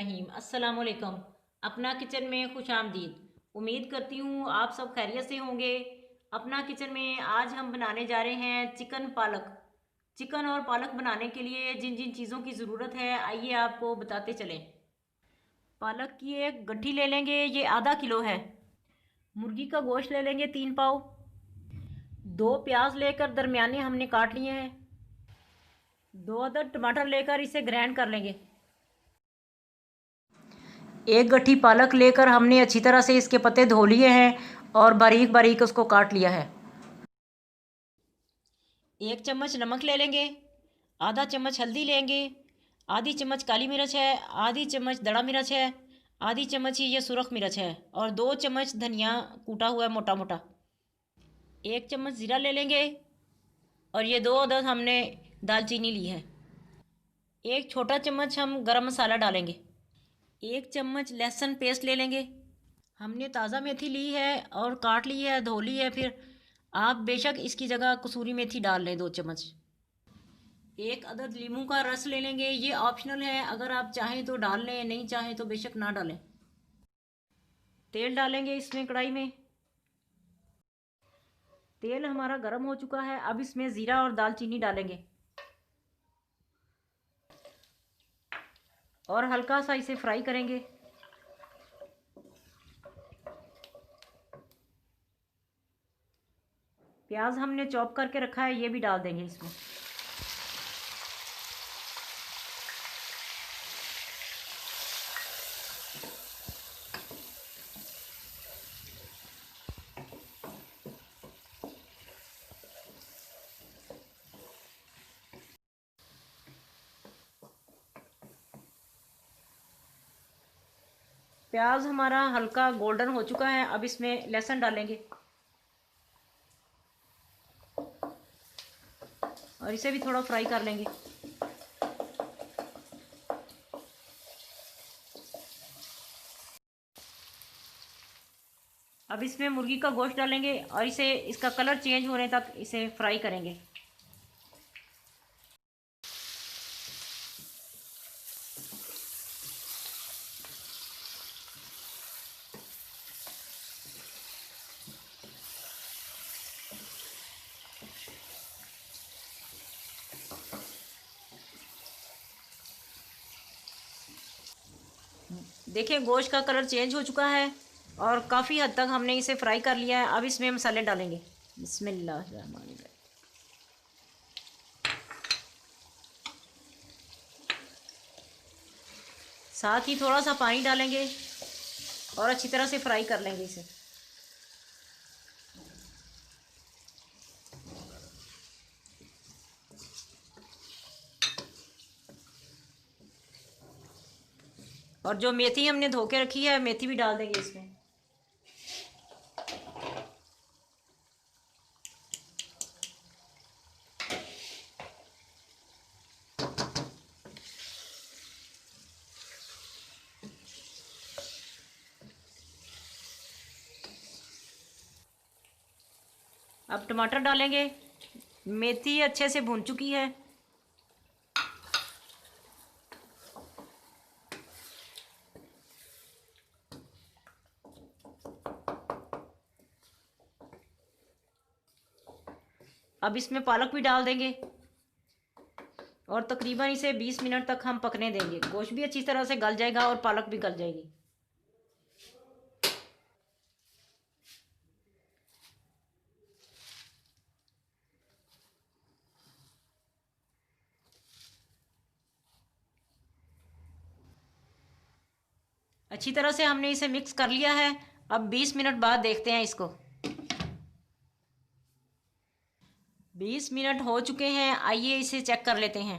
बिस्मिल्लाहिर्रहमानिर्रहीम। अस्सलाम वालेकुम। अपना किचन में खुश आमदीद। उम्मीद करती हूँ आप सब खैरियत से होंगे। अपना किचन में आज हम बनाने जा रहे हैं चिकन पालक। चिकन और पालक बनाने के लिए जिन जिन चीज़ों की ज़रूरत है आइए आपको बताते चलें। पालक की एक गट्ठी ले लेंगे, ये आधा किलो है। मुर्गी का गोश्त ले लेंगे 3 पाव। 2 प्याज लेकर दरमियाने हमने काट लिए हैं। 2 अदद टमाटर लेकर इसे ग्राइंड कर लेंगे। एक गट्ठी पालक लेकर हमने अच्छी तरह से इसके पत्ते धो लिए हैं और बारीक बारीक उसको काट लिया है। 1 चम्मच नमक ले लेंगे, आधा चम्मच हल्दी लेंगे, आधी चम्मच काली मिर्च है, आधी चम्मच दड़ा मिर्च है, आधी चम्मच ही ये सुरख मिर्च है और 2 चम्मच धनिया कूटा हुआ है मोटा मोटा। 1 चम्मच ज़ीरा ले लेंगे और ये 2 अदद हमने दालचीनी ली है। 1 छोटा चम्मच हम गरम मसाला डालेंगे। 1 चम्मच लहसुन पेस्ट ले लेंगे। हमने ताज़ा मेथी ली है और काट ली है, धो ली है। फिर आप बेशक इसकी जगह कसूरी मेथी डाल लें 2 चम्मच। 1 अदद लीमू का रस ले लेंगे, ये ऑप्शनल है, अगर आप चाहें तो डाल लें, नहीं चाहें तो बेशक ना डालें। तेल डालेंगे इसमें कढ़ाई में। तेल हमारा गर्म हो चुका है, अब इसमें ज़ीरा और दालचीनी डालेंगे और हल्का सा इसे फ्राई करेंगे। प्याज हमने चॉप करके रखा है, ये भी डाल देंगे इसमें। प्याज हमारा हल्का गोल्डन हो चुका है, अब इसमें लहसुन डालेंगे और इसे भी थोड़ा फ्राई कर लेंगे। अब इसमें मुर्गी का गोश्त डालेंगे और इसे इसका कलर चेंज होने तक इसे फ्राई करेंगे। देखिए गोश्त का कलर चेंज हो चुका है और काफ़ी हद तक हमने इसे फ्राई कर लिया है। अब इसमें मसाले डालेंगे। बिस्मिल्लाहिर्रहमानिर्रहीम। साथ ही थोड़ा सा पानी डालेंगे और अच्छी तरह से फ्राई कर लेंगे इसे। और जो मेथी हमने धो के रखी है, मेथी भी डाल देंगे इसमें। अब टमाटर डालेंगे। मेथी अच्छे से भून चुकी है। अब इसमें पालक भी डाल देंगे और तकरीबन इसे 20 मिनट तक हम पकने देंगे। गोश्त भी अच्छी तरह से गल जाएगा और पालक भी गल जाएगी। अच्छी तरह से हमने इसे मिक्स कर लिया है। अब 20 मिनट बाद देखते हैं इसको। 20 मिनट हो चुके हैं, आइए इसे चेक कर लेते हैं।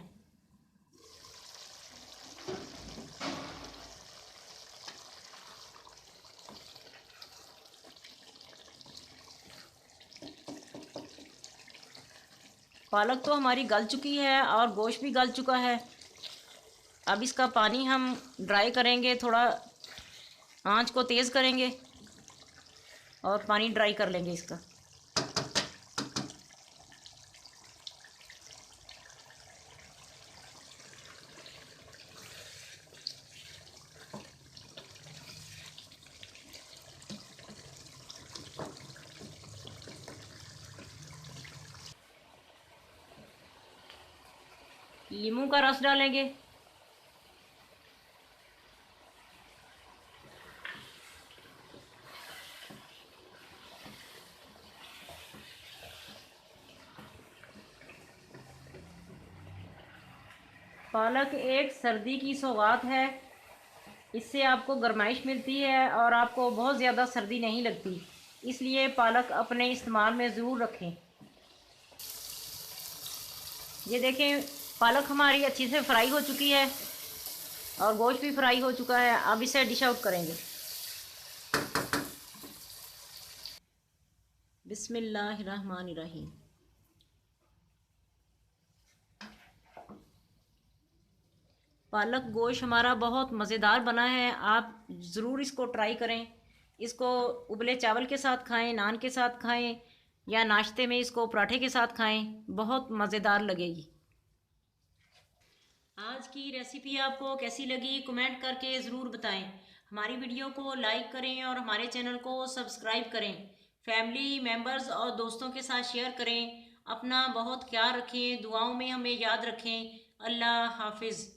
पालक तो हमारी गल चुकी है और गोश्त भी गल चुका है। अब इसका पानी हम ड्राई करेंगे, थोड़ा आंच को तेज़ करेंगे और पानी ड्राई कर लेंगे इसका। नींबू का रस डालेंगे। पालक एक सर्दी की सौगात है। इससे आपको गर्माइश मिलती है और आपको बहुत ज़्यादा सर्दी नहीं लगती, इसलिए पालक अपने इस्तेमाल में ज़रूर रखें। ये देखें, पालक हमारी अच्छी से फ्राई हो चुकी है और गोश्त भी फ्राई हो चुका है। अब इसे डिश आउट करेंगे। बिस्मिल्लाहिर्रहमानिर्रहीम। पालक गोश्त हमारा बहुत मज़ेदार बना है। आप ज़रूर इसको ट्राई करें। इसको उबले चावल के साथ खाएं, नान के साथ खाएं, या नाश्ते में इसको पराठे के साथ खाएं, बहुत मज़ेदार लगेगी। आज की रेसिपी आपको कैसी लगी कमेंट करके ज़रूर बताएं। हमारी वीडियो को लाइक करें और हमारे चैनल को सब्सक्राइब करें। फैमिली मेम्बर्स और दोस्तों के साथ शेयर करें। अपना बहुत ख्याल रखें, दुआओं में हमें याद रखें। अल्लाह हाफिज़।